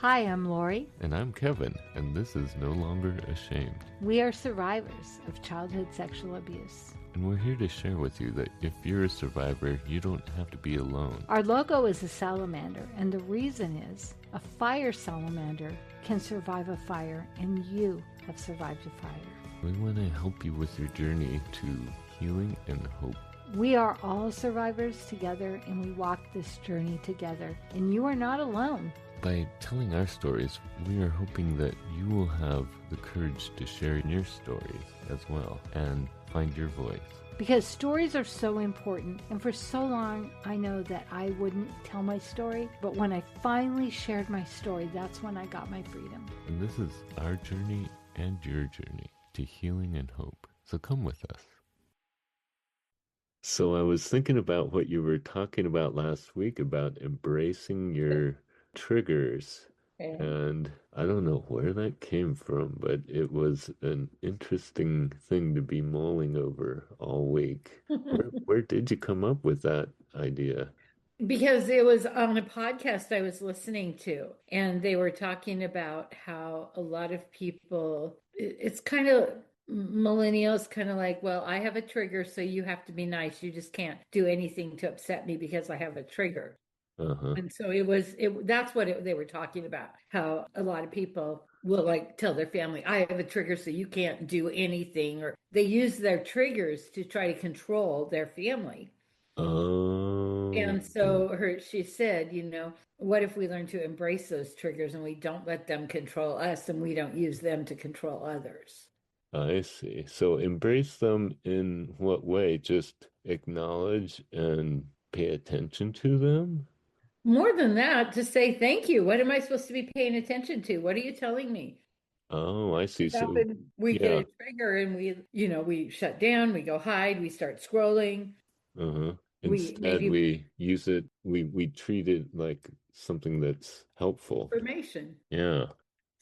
Hi, I'm Lori. And I'm Kevin, and this is No Longer Ashamed. We are survivors of childhood sexual abuse. And we're here to share with you that if you're a survivor, you don't have to be alone. Our logo is a salamander, and the reason is a fire salamander can survive a fire, and you have survived a fire. We want to help you with your journey to healing and hope. We are all survivors together, and we walk this journey together, and you are not alone. By telling our stories, we are hoping that you will have the courage to share your stories as well and find your voice. Because stories are so important, and for so long I know that I wouldn't tell my story, but when I finally shared my story, that's when I got my freedom. And this is our journey and your journey to healing and hope. So come with us. So I was thinking about what you were talking about last week about embracing your triggers. And I don't know where that came from, but it was an interesting thing to be mulling over all week. Where did you come up with that idea? Because it was on a podcast I was listening to, and they were talking about how a lot of people, it's kind of millennials, kind of like, well, I have a trigger, so you have to be nice. You just can't do anything to upset me because I have a trigger. And so that's what they were talking about, how a lot of people will like tell their family, I have a trigger, so you can't do anything, or they use their triggers to try to control their family. Oh. And so she said, what if we learn to embrace those triggers and we don't let them control us and we don't use them to control others? I see. So embrace them in what way? Just acknowledge and pay attention to them? More than that, to say thank you. What am I supposed to be paying attention to? What are you telling me? Oh, I see. So we get a trigger and we shut down, we go hide, we start scrolling. Instead, we use it, we treat it like something that's helpful. Information. Yeah.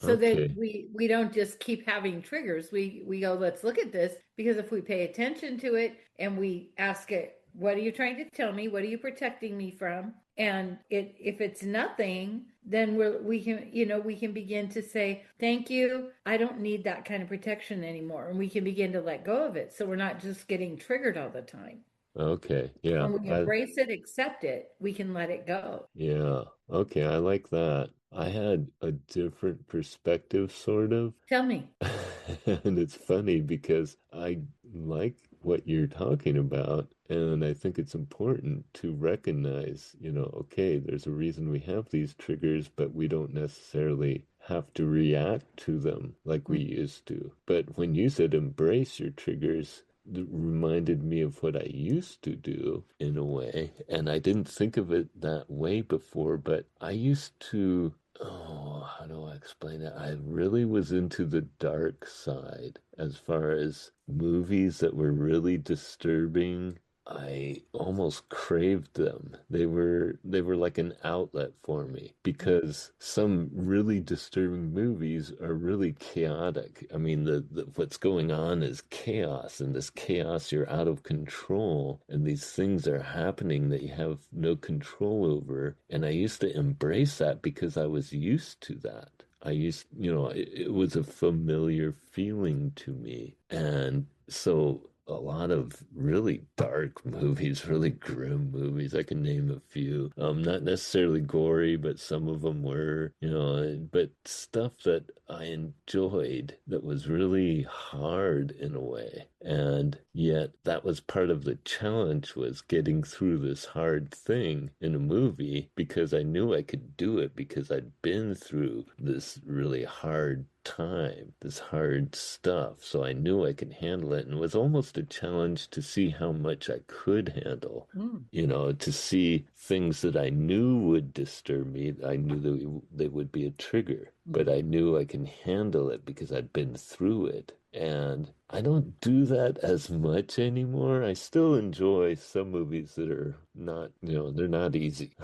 So that we don't just keep having triggers. We go, let's look at this, because if we pay attention to it and we ask it, what are you trying to tell me? What are you protecting me from? And if it's nothing, then we can begin to say, thank you. I don't need that kind of protection anymore. And we can begin to let go of it. So we're not just getting triggered all the time. Okay. Yeah. When we embrace it, accept it, we can let it go. Yeah. Okay. I like that. I had a different perspective, sort of. Tell me. And it's funny because I like what you're talking about. And I think it's important to recognize, okay, there's a reason we have these triggers, but we don't necessarily have to react to them like we used to. But when you said embrace your triggers, it reminded me of what I used to do in a way. And I didn't think of it that way before, but I used to, how do I explain it? I really was into the dark side as far as movies that were really disturbing. I almost craved them. They were like an outlet for me, because some really disturbing movies are really chaotic. I mean, the what's going on is chaos, and this chaos, you're out of control, and these things are happening that you have no control over. And I used to embrace that because I was used to that. It was a familiar feeling to me. And so a lot of really dark movies, really grim movies. I can name a few. Not necessarily gory, but some of them were, but stuff that I enjoyed that was really hard in a way. And yet that was part of the challenge, was getting through this hard thing in a movie, because I knew I could do it because I'd been through this really hard time, this hard stuff. So I knew I could handle it. And it was almost a challenge to see how much I could handle, to see things that I knew would disturb me. I knew that they would be a trigger, but I knew I can handle it because I'd been through it. And I don't do that as much anymore. I still enjoy some movies that are not, they're not easy.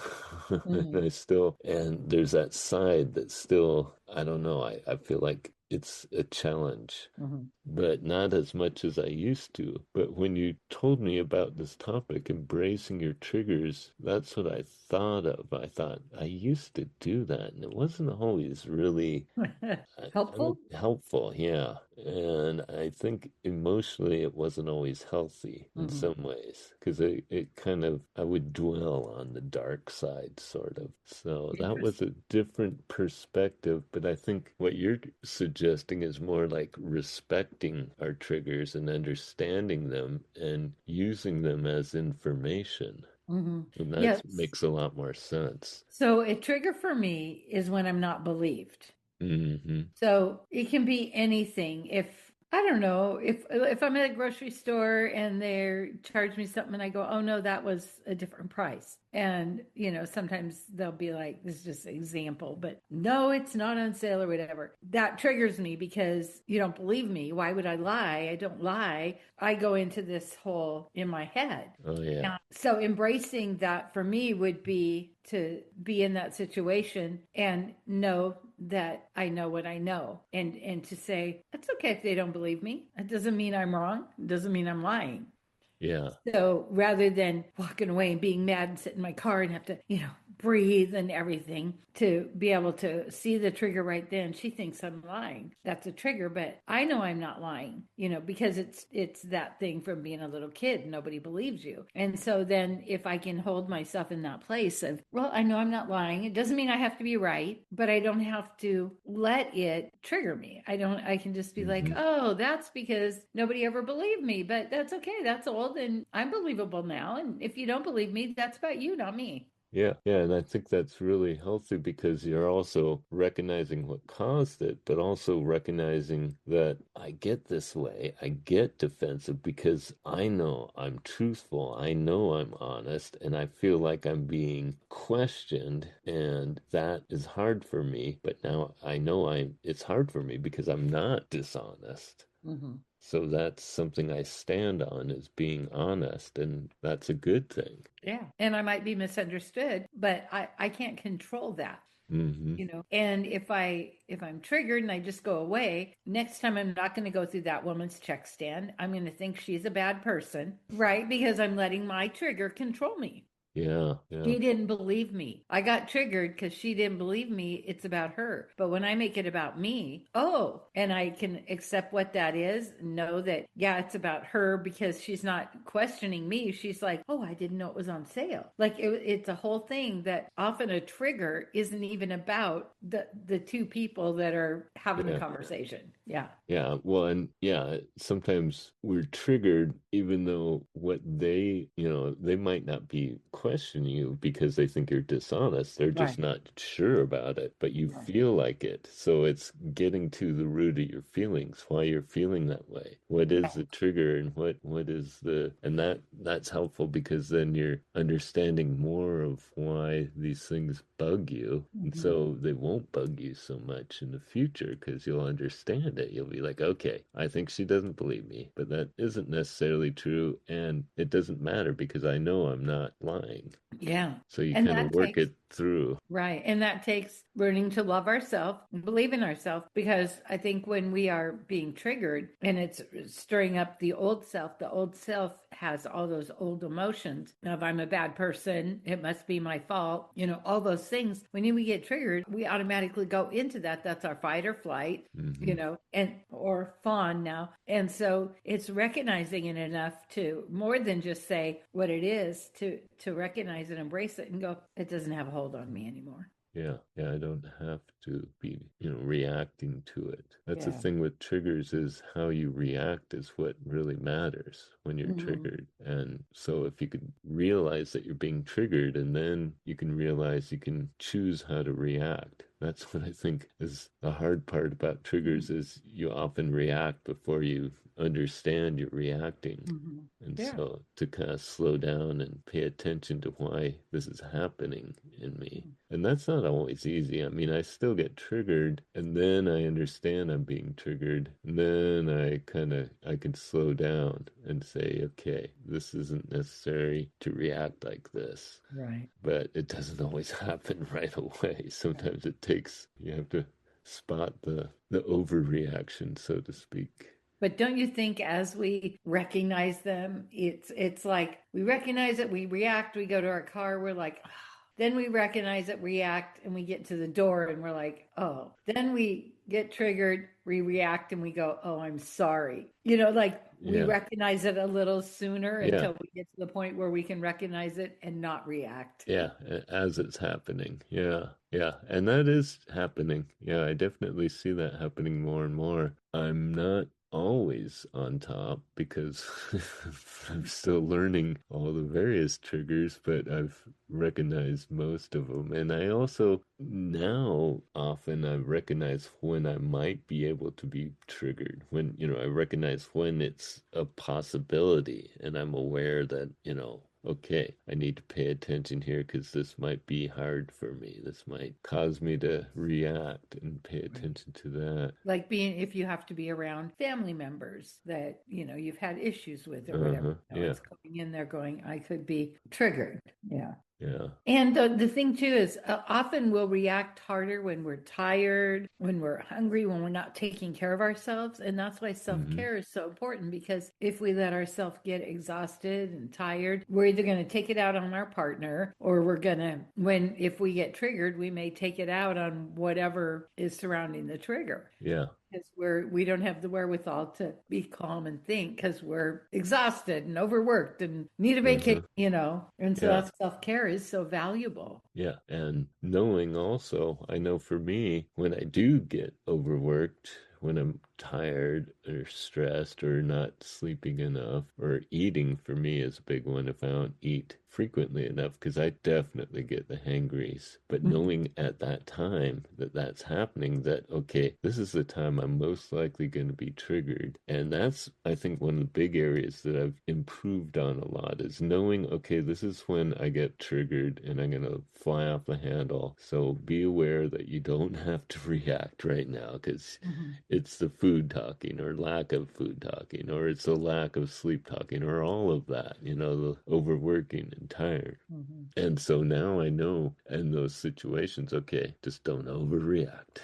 And there's that side that still, I don't know, I feel like it's a challenge, Mm-hmm. but not as much as I used to. But when you told me about this topic, embracing your triggers, that's what I thought of. I thought I used to do that, and it wasn't always really Helpful? helpful, yeah. And I think emotionally it wasn't always healthy in Mm-hmm. some ways because it kind of, I would dwell on the dark side, sort of. So that was Interesting. a different perspective. But I think what you're suggesting is more like respecting our triggers and understanding them and using them as information. Mm-hmm. And that Yes. makes a lot more sense. So a trigger for me is when I'm not believed. Hmm. So it can be anything. If I don't know, if I'm at a grocery store and they charge me something and I go, "Oh no, that was a different price." And, sometimes they'll be like, this is just an example, but no, it's not on sale or whatever. That triggers me because you don't believe me. Why would I lie? I don't lie. I go into this hole in my head. Oh, yeah. So embracing that for me would be to be in that situation and know that I know what I know, and to say it's okay if they don't believe me. It doesn't mean I'm wrong. It doesn't mean I'm lying. Yeah. So rather than walking away and being mad and sit in my car and have to, breathe and everything, to be able to see the trigger right then, she thinks I'm lying. That's a trigger, but I know I'm not lying, because it's that thing from being a little kid. Nobody believes you. And so then if I can hold myself in that place of, well, I know I'm not lying. It doesn't mean I have to be right, but I don't have to let it trigger me. I can just be like, Hmm. oh, that's because nobody ever believed me, but that's okay. That's old and I'm believable now. And if you don't believe me, that's about you, not me. Yeah, yeah, and I think that's really healthy because you're also recognizing what caused it, but also recognizing that I get this way, I get defensive because I know I'm truthful, I know I'm honest, and I feel like I'm being questioned, and that is hard for me. But now I know it's hard for me because I'm not dishonest. Mm-hmm. So that's something I stand on is being honest, and that's a good thing. Yeah. And I might be misunderstood, but I can't control that. Hmm. And if I'm triggered and I just go away, next time I'm not going to go through that woman's check stand. I'm going to think she's a bad person, right? Because I'm letting my trigger control me. Yeah, yeah, She didn't believe me. I got triggered because she didn't believe me. It's about her. But when I make it about me, oh, and I can accept what that is, know that, yeah, it's about her because she's not questioning me. She's like, oh, I didn't know it was on sale. Like it's a whole thing that often a trigger isn't even about the two people that are having the yeah. conversation. Yeah. Yeah, well, and yeah, sometimes we're triggered even though they might not be questioning you because they think you're dishonest. They're just Right. not sure about it, but you Right. feel like it. So it's getting to the root of your feelings, why you're feeling that way. What is the trigger and what is and that's helpful because then you're understanding more of why these things bug you. And Mhm. so they won't bug you so much in the future because you'll understand it. You'll be like, okay, I think she doesn't believe me, but that isn't necessarily true. And it doesn't matter because I know I'm not lying. Yeah. So you And kind of that work takes it through. Right. And that takes learning to love ourselves and believe in ourselves, because I think when we are being triggered and it's stirring up the old self has all those old emotions of I'm a bad person, it must be my fault, all those things. When we get triggered, we automatically go into that. That's our fight or flight, Hmm. and or fawn now. And so it's recognizing it enough to more than just say what it is, to recognize and embrace it and go, it doesn't have a hold on me anymore. Yeah, yeah, I don't have to be, reacting to it. That's the Yeah. thing with triggers is how you react is what really matters when you're Hmm. triggered. And so if you could realize that you're being triggered and then you can realize you can choose how to react. That's what I think is the hard part about triggers is you often react before you understand you're reacting. Hmm. And Yeah. so to kind of slow down and pay attention to why this is happening in me. And that's not always easy. I mean, I still get triggered and then I understand I'm being triggered. And then I can slow down and say, okay, this isn't necessary to react like this. Right. But it doesn't always happen right away. Right. Sometimes you have to spot the overreaction, so to speak. But don't you think as we recognize them, it's like we recognize it, we react, we go to our car, we're like, "Ah." Then we recognize it, react, and we get to the door and we're like, oh. Then we get triggered, we react, and we go, oh, I'm sorry. Like we Yeah. recognize it a little sooner Yeah. until we get to the point where we can recognize it and not react. Yeah, as it's happening. Yeah, yeah. And that is happening. Yeah, I definitely see that happening more and more. I'm not always on top because I'm still learning all the various triggers, but I've recognized most of them. And I also now often I recognize when I might be able to be triggered, when, I recognize when it's a possibility and I'm aware that, okay, I need to pay attention here because this might be hard for me. This might cause me to react and pay attention to that. Like if you have to be around family members that, you've had issues with or Uh-huh. whatever. Yeah. It's coming in there going, I could be triggered. Yeah. Yeah. And the thing too is often we'll react harder when we're tired, when we're hungry, when we're not taking care of ourselves. And that's why self-care is so important, because if we let ourselves get exhausted and tired, we're either going to take it out on our partner, or we're going to, if we get triggered, we may take it out on whatever is surrounding the trigger. Yeah. Because we don't have the wherewithal to be calm and think because we're exhausted and overworked and need a vacation, and so that's self-care is so valuable. Yeah. And knowing also, I know for me, when I do get overworked, when I'm tired or stressed or not sleeping enough, or eating for me is a big one if I don't eat frequently enough, because I definitely get the hangries. But knowing at that time that that's happening, that, okay, this is the time I'm most likely going to be triggered. And that's, I think, one of the big areas that I've improved on a lot is knowing, okay, this is when I get triggered and I'm going to fly off the handle. So be aware that you don't have to react right now, because it's the food talking or lack of food talking, or it's a lack of sleep talking, or all of that, the overworking and tired. And so now I know in those situations, okay, just don't overreact.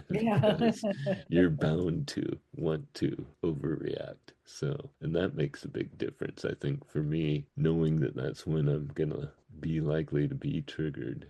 Because you're bound to want to overreact. So, and that makes a big difference, I think, for me, knowing that that's when I'm gonna be likely to be triggered.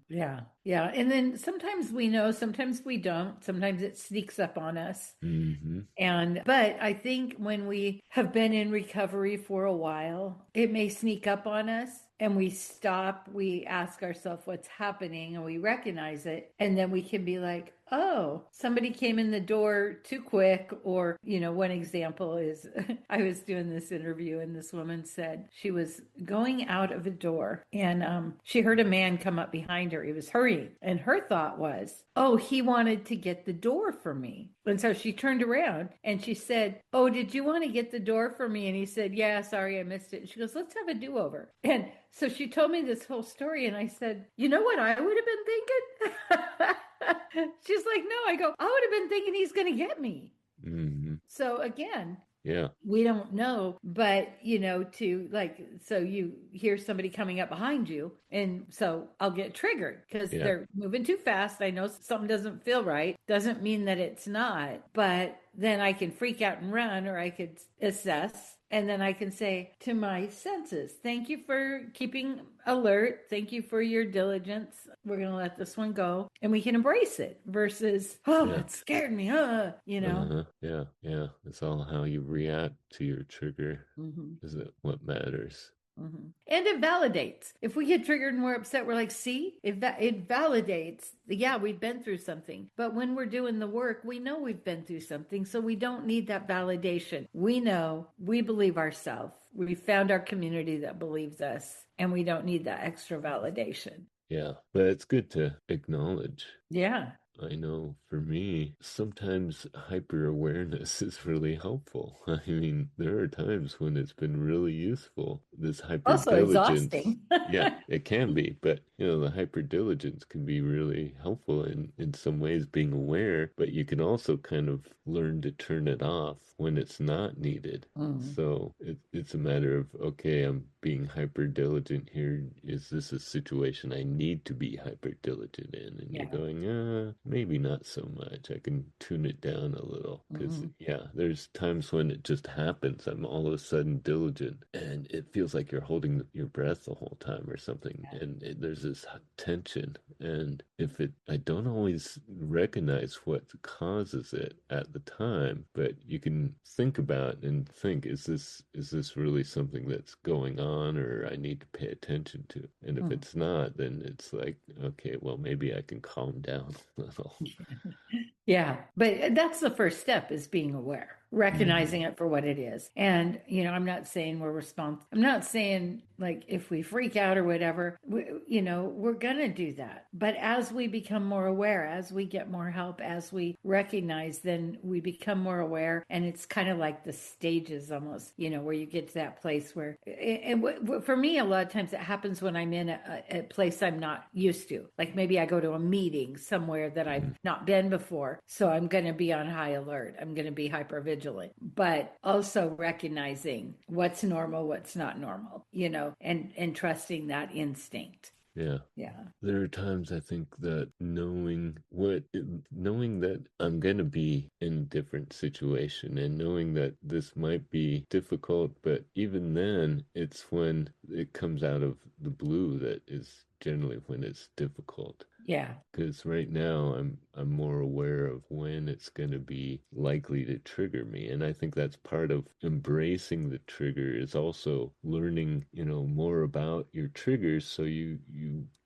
Yeah. Yeah. And then sometimes we know, sometimes we don't. Sometimes it sneaks up on us. But I think when we have been in recovery for a while, it may sneak up on us and we stop, we ask ourselves what's happening and we recognize it. And then we can be like, oh, somebody came in the door too quick. Or, one example is I was doing this interview and this woman said she was going out of a door and she heard a man come up behind her. He was hurrying. And her thought was, oh, he wanted to get the door for me. And so she turned around and she said, oh, did you want to get the door for me? And he said, yeah, sorry, I missed it. And she goes, let's have a do-over. And so she told me this whole story. And I said, you know what I would have been thinking? She's like, no. I go, I would have been thinking he's going to get me. So again, we don't know, but so you hear somebody coming up behind you, and so I'll get triggered because they're moving too fast. I know something doesn't feel right. Doesn't mean that it's not, but then I can freak out and run, or I could assess. And then I can say to my senses, thank you for keeping alert. Thank you for your diligence. We're going to let this one go. And we can embrace it versus, it scared me. Yeah. Yeah. It's all how you react to your trigger. Is it what matters? And it validates. If we get triggered and we're upset, we're like, see, it validates. Yeah, we've been through something. But when we're doing the work, we know we've been through something. So we don't need that validation. We know, we believe ourselves. We found our community that believes us, and we don't need that extra validation. Yeah, but it's good to acknowledge. Yeah. I know for me, sometimes hyper awareness is really helpful. I mean, there are times when it's been really useful. This hyper diligence. Also exhausting. Yeah, it can be, but the hyper diligence can be really helpful in some ways, being aware, but you can also kind of learn to turn it off when it's not needed. So it's a matter of, okay, I'm being hyper diligent here. Is this a situation I need to be hyper diligent in? And you're going, maybe not so much. I can tune it down a little because, Mm-hmm. yeah, there's times when it just happens. I'm all of a sudden diligent and it feels like you're holding your breath the whole time or something. And there's this tension. And I don't always recognize what causes it at the time, but you can think about and think, is this really something that's going on or I need to pay attention to? And if it's not, then it's like, okay, well, maybe I can calm down a little. Yeah, but that's the first step is being aware, recognizing it for what it is. And, I'm not saying we're responsible. I'm not saying like if we freak out or whatever, we're going to do that. But as we become more aware, as we get more help, as we recognize, then we become more aware. And it's kind of like the stages almost, where you get to that place where, and for me, a lot of times it happens when I'm in a place I'm not used to. Like maybe I go to a meeting somewhere that I've not been before. So I'm going to be on high alert. I'm going to be hyper vigilant, but also recognizing what's normal, what's not normal, and trusting that instinct. Yeah. Yeah. There are times I think that knowing that I'm going to be in a different situation and knowing that this might be difficult, but even then it's when it comes out of the blue that is generally when it's difficult. Yeah. Because right now I'm more aware of when it's going to be likely to trigger me, and I think that's part of embracing the trigger is also learning, more about your triggers, so you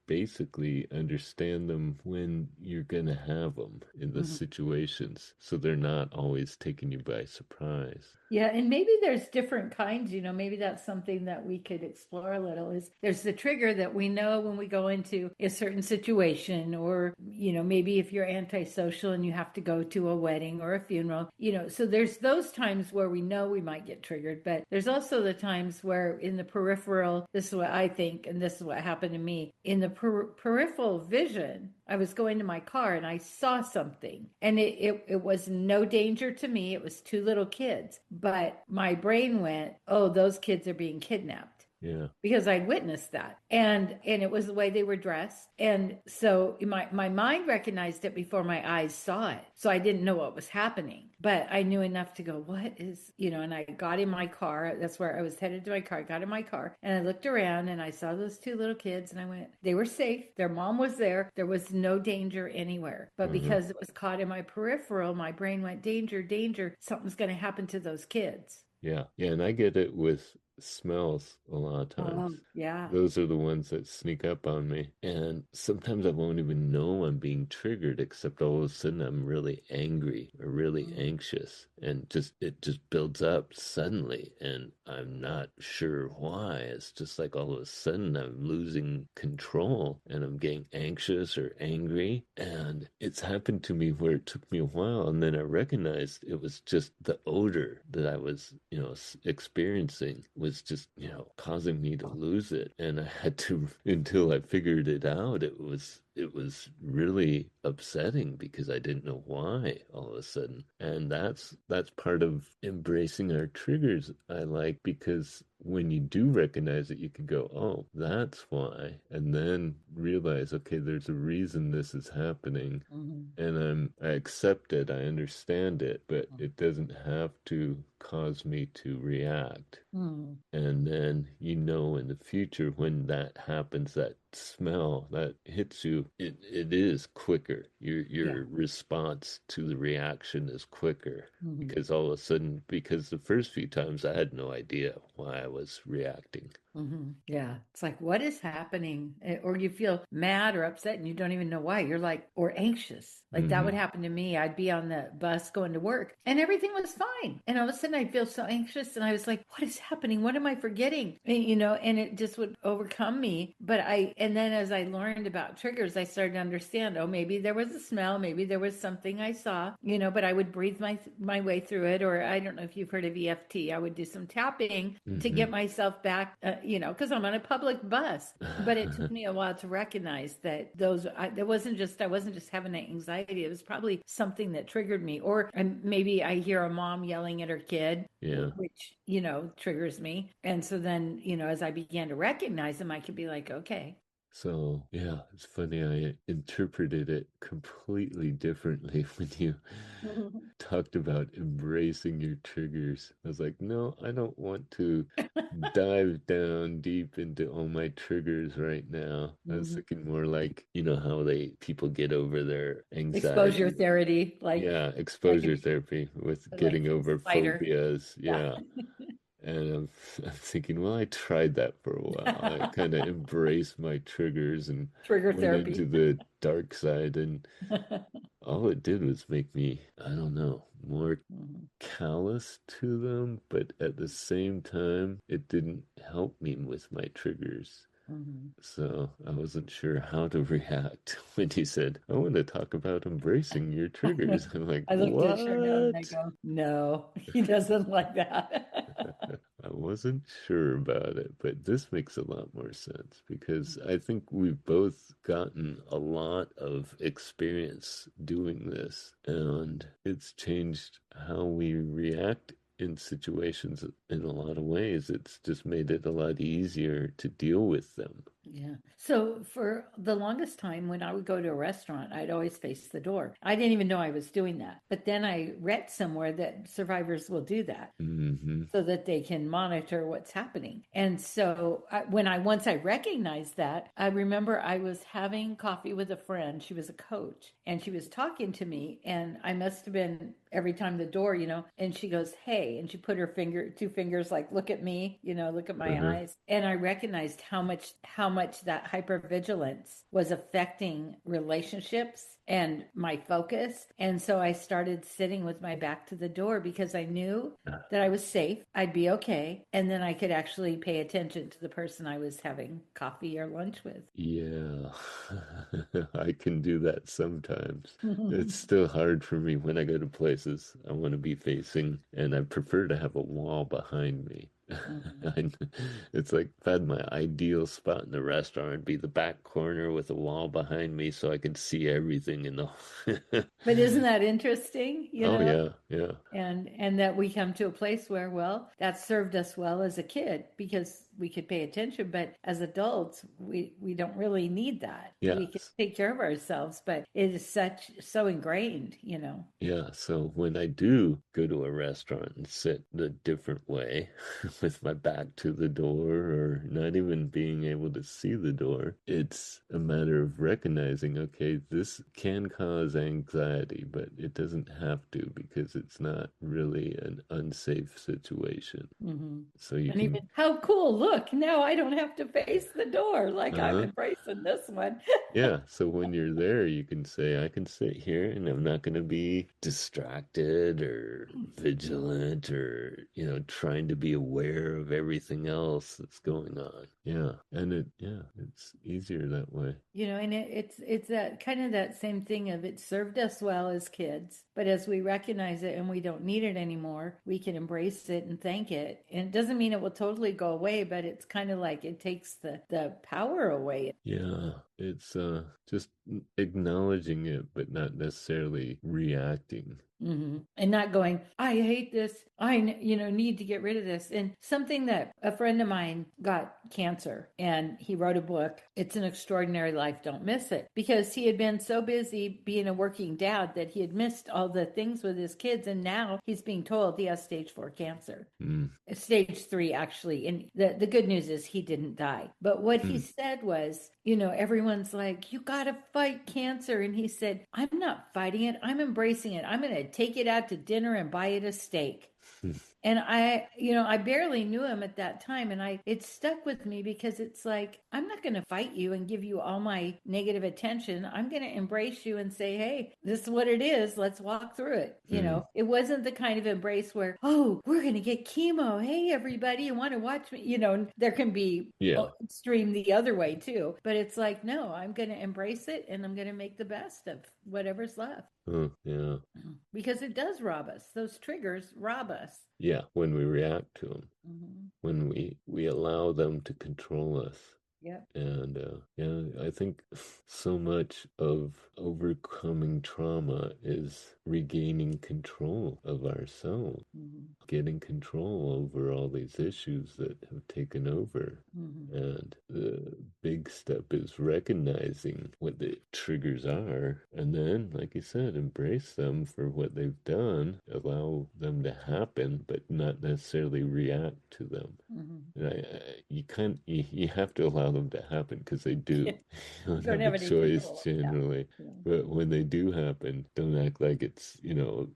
basically understand them when you're going to have them in the situations, so they're not always taking you by surprise. Yeah, and maybe there's different kinds, maybe that's something that we could explore a little is there's the trigger that we know when we go into a certain situation or, maybe if you're antisocial and you have to go to a wedding or a funeral, so there's those times where we know we might get triggered, but there's also the times where in the peripheral, this is what I think, and this is what happened to me, in the peripheral vision, I was going to my car and I saw something and it was no danger to me. It was two little kids, but my brain went, oh, those kids are being kidnapped. Yeah. Because I'd witnessed that. And it was the way they were dressed. And so my mind recognized it before my eyes saw it. So I didn't know what was happening. But I knew enough to go, what is, and I got in my car. That's where I was headed to my car. I got in my car and I looked around and I saw those two little kids and I went, they were safe. Their mom was there. There was no danger anywhere. But because it was caught in my peripheral, my brain went, danger, danger. Something's going to happen to those kids. Yeah. Yeah. And I get it with smells a lot of times. Yeah. Those are the ones that sneak up on me. And sometimes I won't even know I'm being triggered, except all of a sudden I'm really angry or really anxious. And it just builds up suddenly. And I'm not sure why. It's just like all of a sudden I'm losing control and I'm getting anxious or angry. And it's happened to me where it took me a while. And then I recognized it was just the odor that I was, experiencing was just, causing me to lose it. And I had to, until I figured it out, it was really upsetting because I didn't know why all of a sudden. And that's part of embracing our triggers, I like, because when you do recognize it, you can go, oh, that's why. And then realize, okay, there's a reason this is happening. And I accept it, I understand it, but it doesn't have to cause me to react. And then, in the future, when that happens, that smell that hits you, it is quicker. Your response to the reaction is quicker because all of a sudden, because the first few times I had no idea why I was reacting. Yeah. It's like, what is happening? Or you feel mad or upset and you don't even know why. You're like, or anxious. Like that would happen to me. I'd be on the bus going to work and everything was fine. And all of a sudden I'd feel so anxious and I was like, what is happening? What am I forgetting? And it just would overcome me. And then as I learned about triggers, I started to understand, oh, maybe there was a smell. Maybe there was something I saw, but I would breathe my way through it. Or I don't know if you've heard of EFT. I would do some tapping to get myself back, because I'm on a public bus. But it took me a while to recognize that I wasn't just having an anxiety. It was probably something that triggered me. Or maybe I hear a mom yelling at her kid, which, triggers me. And so then, as I began to recognize them, I could be like, okay. So, yeah, it's funny. I interpreted it completely differently when you talked about embracing your triggers. I was like, no, I don't want to dive down deep into all my triggers right now. I was thinking more like, how people get over their Exposure anxiety. therapy, Yeah, like exposure therapy with getting like over spider. phobias. Yeah. Yeah. And I'm thinking, well, I tried that for a while. I kind of embraced my triggers and Trigger went into therapy. the dark side, and all it did was make me, I don't know, more callous to them, but at the same time, it didn't help me with my triggers. So I wasn't sure how to react when he said, I want to talk about embracing your triggers. I'm like, I looked at Sherman and I what? go, no, he doesn't like that. I wasn't sure about it, but this makes a lot more sense because I think we've both gotten a lot of experience doing this, and it's changed how we react in situations in a lot of ways. It's just made it a lot easier to deal with them. Yeah. So for the longest time, when I would go to a restaurant, I'd always face the door. I didn't even know I was doing that. But then I read somewhere that survivors will do that so that they can monitor what's happening. And so once I recognized that, I remember I was having coffee with a friend. She was a coach and she was talking to me, and I must have been every time the door, and she goes, hey, and she put her two fingers like, look at me, look at my eyes. And I recognized how much that hypervigilance was affecting relationships and my focus. And so I started sitting with my back to the door because I knew that I was safe, I'd be okay, and then I could actually pay attention to the person I was having coffee or lunch with. Yeah, I can do that sometimes. It's still hard for me when I go to places I want to be facing, and I prefer to have a wall behind me. It's like if I had my ideal spot in the restaurant, it'd be the back corner with a wall behind me so I can see everything in the. But isn't that interesting, Oh yeah, yeah. and that we come to a place where, well, that served us well as a kid because we could pay attention, but as adults we don't really need that. We can Yes. take care of ourselves, but it is so ingrained. Yeah, so when I do go to a restaurant and sit a different way with my back to the door or not even being able to see the door, it's a matter of recognizing, okay, this can cause anxiety, but it doesn't have to because it's not really an unsafe situation. So you And can, even how cool, look, now I don't have to face the door, like I'm uh-huh. embracing this one. Yeah, so when you're there, you can say, I can sit here and I'm not going to be distracted or vigilant or, trying to be aware of everything else that's going on. Yeah, and it's easier that way. And it's that kind of that same thing of it served us well as kids, but as we recognize it and we don't need it anymore, we can embrace it and thank it. And it doesn't mean it will totally go away, but it's kind of like it takes the power away. Yeah, it's just acknowledging it, but not necessarily reacting. And not going, I hate this. I need to get rid of this. And something that a friend of mine got cancer and he wrote a book. It's an Extraordinary Life. Don't miss it, because he had been so busy being a working dad that he had missed all the things with his kids. And now he's being told he has stage 4 cancer. Stage 3, actually. And the good news is he didn't die. But what he said was, everyone's like, you got to fight cancer. And he said, I'm not fighting it. I'm embracing it. I'm going to take it out to dinner and buy it a steak. And I barely knew him at that time. And it stuck with me because it's like, I'm not going to fight you and give you all my negative attention. I'm going to embrace you and say, hey, this is what it is. Let's walk through it. It wasn't the kind of embrace where, oh, we're going to get chemo. Hey, everybody, you want to watch me? There can be extreme the other way too. But it's like, no, I'm going to embrace it and I'm going to make the best of whatever's left. Yeah. Because it does rob us. Those triggers rob us. Yeah, when we react to them, when we allow them to control us. Yep. And yeah, I think so much of overcoming trauma is regaining control of ourselves, Mm-hmm. getting control over all these issues that have taken over. Mm-hmm. And the big step is recognizing what the triggers are, and then, like you said, embrace them for what they've done, allow them to happen, but not necessarily react to them. Mm-hmm. And you have to allow them to happen because they do. Yeah. You don't Don't have a have any choice control. Yeah. generally. Yeah. But when they do happen, don't act like it's,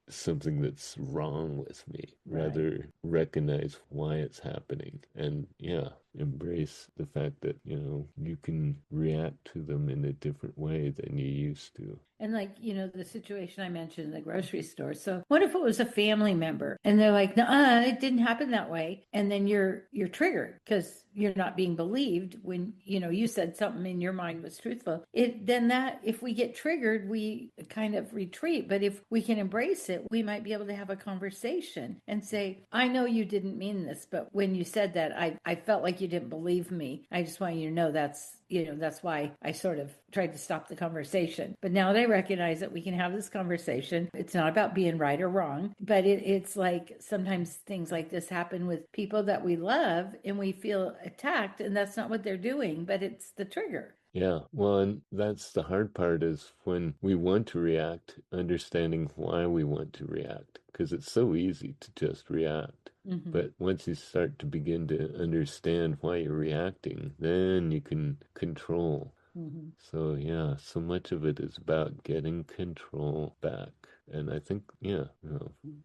something that's wrong with me. Right. Rather recognize why it's happening. And yeah, embrace the fact that, you can react to them in a different way than you used to. And like, the situation I mentioned in the grocery store. So what if it was a family member and they're like, no, it didn't happen that way. And then you're triggered because you're not being believed when, you said something in your mind was truthful. If we get triggered, we kind of retreat. But if we can embrace it, we might be able to have a conversation and say, I know you didn't mean this, but when you said that, I felt like you didn't believe me. I just want you to know that's why I sort of tried to stop the conversation. But now they recognize that we can have this conversation. It's not about being right or wrong, but it's like sometimes things like this happen with people that we love and we feel attacked, and that's not what they're doing, but it's the trigger. Yeah, well, and that's the hard part is when we want to react, understanding why we want to react, because it's so easy to just react. Mm-hmm. But once you start to begin to understand why you're reacting, then you can control. Mm-hmm. So, yeah, so much of it is about getting control back. And I think, yeah,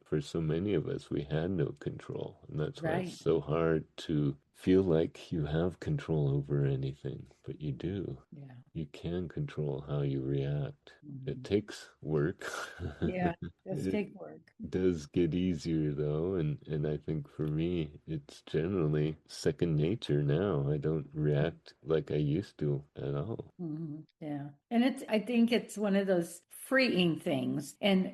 for so many of us, we had no control. And that's why Right. it's so hard to feel like you have control over anything, but you do. Yeah. You can control how you react. Mm-hmm. It takes work. Yeah. Does It take work. does get easier though, and I think for me it's generally second nature now. I don't react like I used to at all. Mm-hmm. Yeah. And I think it's one of those freeing things. And,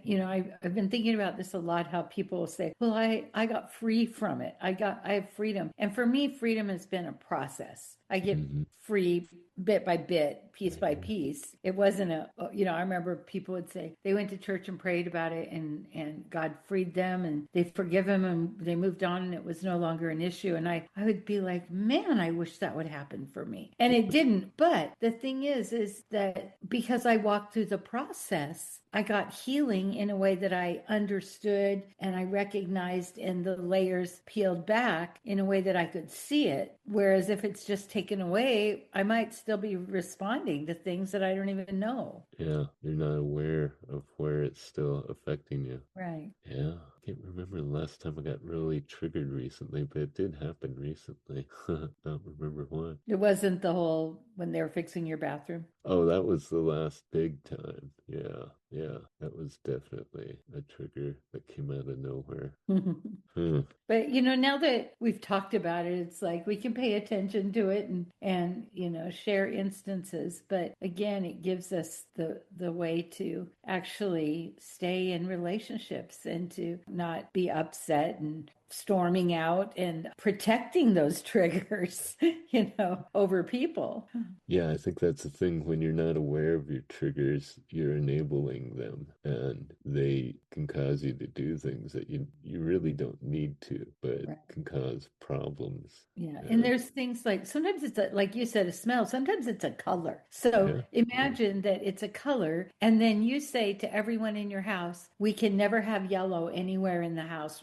I've been thinking about this a lot, how people will say, well, I got free from it. I have freedom. And for me, freedom has been a process. I get Hmm. free bit by bit, piece by piece. It wasn't I remember people would say they went to church and prayed about it and God freed them and they forgive him and they moved on and it was no longer an issue. And I would be like, man, I wish that would happen for me. And it didn't. But the thing is that because I walked through the process, I got healing in a way that I understood and I recognized, and the layers peeled back in a way that I could see it. Whereas if it's just taken away, I might still be responding to things that I don't even know. Yeah, you're not aware of where it's still affecting you. Right. Yeah, I can't remember the last time I got really triggered recently, but it did happen recently. Don't remember when. It wasn't the whole when they were fixing your bathroom. Oh, that was the last big time. Yeah, that was definitely a trigger that came out of nowhere. Hmm. But now that we've talked about it, it's like we can pay attention to it and share instances. But again, it gives us the way to actually stay in relationships and to not be upset and storming out and protecting those triggers, over people. Yeah, I think that's the thing. When you're not aware of your triggers, you're enabling them, and they can cause you to do things that you really don't need to, but Right. can cause problems. Yeah. And there's things like sometimes it's like you said, a smell, sometimes it's a color. So imagine that it's a color, and then you say to everyone in your house, we can never have yellow anywhere in the house.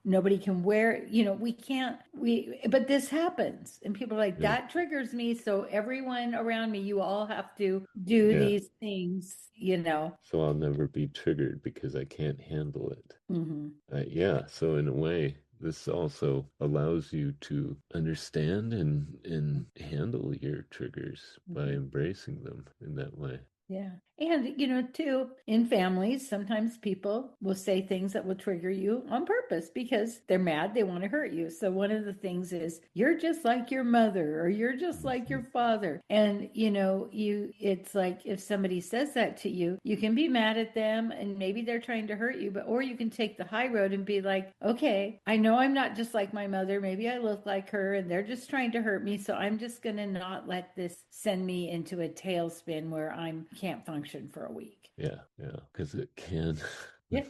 Nobody can wear, but this happens. And people are like, that triggers me. So everyone around me, you all have to do these things, So I'll never be triggered because I can't handle it. Mm-hmm. So in a way, this also allows you to understand and handle your triggers by embracing them in that way. Yeah. And, too, in families, sometimes people will say things that will trigger you on purpose because they're mad, they want to hurt you. So one of the things is, you're just like your mother or you're just like your father. And, it's like if somebody says that to you, you can be mad at them and maybe they're trying to hurt you, or you can take the high road and be like, okay, I know I'm not just like my mother. Maybe I look like her and they're just trying to hurt me. So I'm just going to not let this send me into a tailspin where I can't function for a week. Yeah, because it can. Yeah.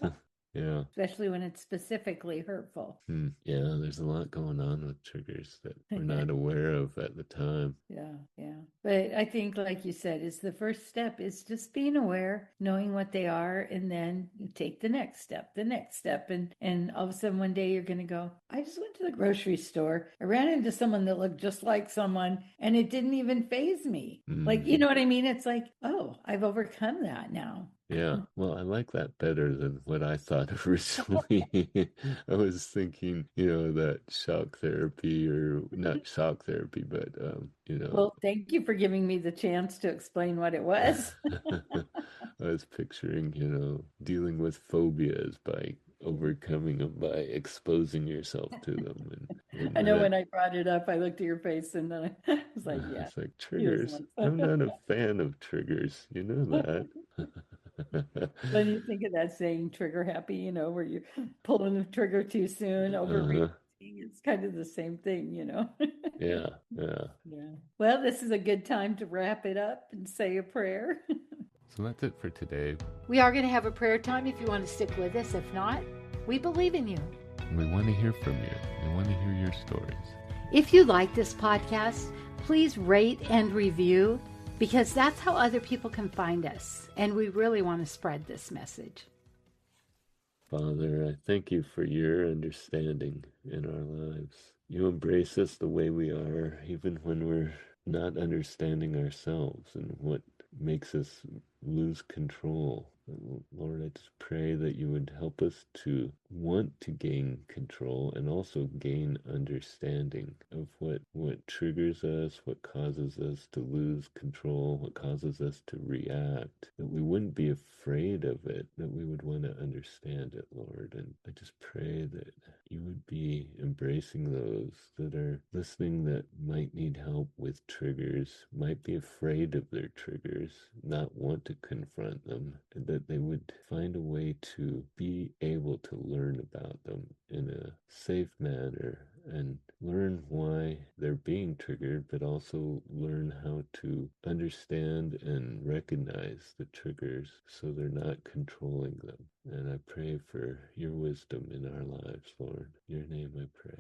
Yeah. Especially when it's specifically hurtful. Yeah, there's a lot going on with triggers that we're not aware of at the time. Yeah. But I think, like you said, is the first step is just being aware, knowing what they are, and then you take the next step. And all of a sudden one day you're going to go, I just went to the grocery store. I ran into someone that looked just like someone and it didn't even faze me. Like, you know what I mean? It's like, oh, I've overcome that now. Yeah, well, I like that better than what I thought originally. I was thinking, that shock therapy, or not shock therapy, but, Well, thank you for giving me the chance to explain what it was. I was picturing, dealing with phobias by overcoming them by exposing yourself to them. And I know when I brought it up, I looked at your face and then I was like, yeah. It's like triggers. I'm not a fan of triggers. You know that. When you think of that saying, trigger happy, where you're pulling the trigger too soon, overreacting, it's kind of the same thing, Yeah. Well, this is a good time to wrap it up and say a prayer. So that's it for today. We are going to have a prayer time if you want to stick with us. If not, we believe in you. We want to hear from you. We want to hear your stories. If you like this podcast, please rate and review, because that's how other people can find us. And we really want to spread this message. Father, I thank you for your understanding in our lives. You embrace us the way we are, even when we're not understanding ourselves and what makes us lose control. Lord, I just pray that you would help us to want to gain control and also gain understanding of what triggers us, what causes us to lose control, what causes us to react, that we wouldn't be afraid of it, that we would want to understand it, Lord. And I just pray that you would be embracing those that are listening that might need help with triggers, might be afraid of their triggers, not want to confront them, and that they would find a way to be able to learn about them in a safe manner and learn why they're being triggered, but also learn how to understand and recognize the triggers so they're not controlling them. And I pray for your wisdom in our lives, Lord. In your name I pray.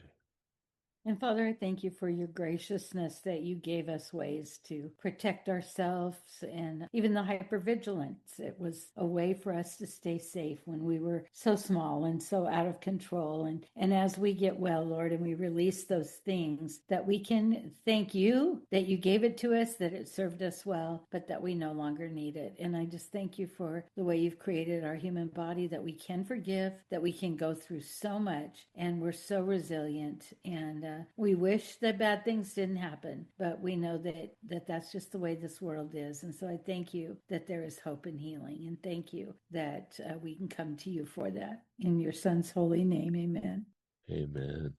And Father, I thank you for your graciousness that you gave us ways to protect ourselves, and even the hypervigilance. It was a way for us to stay safe when we were so small and so out of control. And as we get well, Lord, and we release those things, that we can thank you that you gave it to us, that it served us well, but that we no longer need it. And I just thank you for the way you've created our human body, that we can forgive, that we can go through so much, and we're so resilient. And we wish that bad things didn't happen, but we know that that's just the way this world is. And so I thank you that there is hope and healing, and thank you that we can come to you for that. In your Son's holy name, amen. Amen.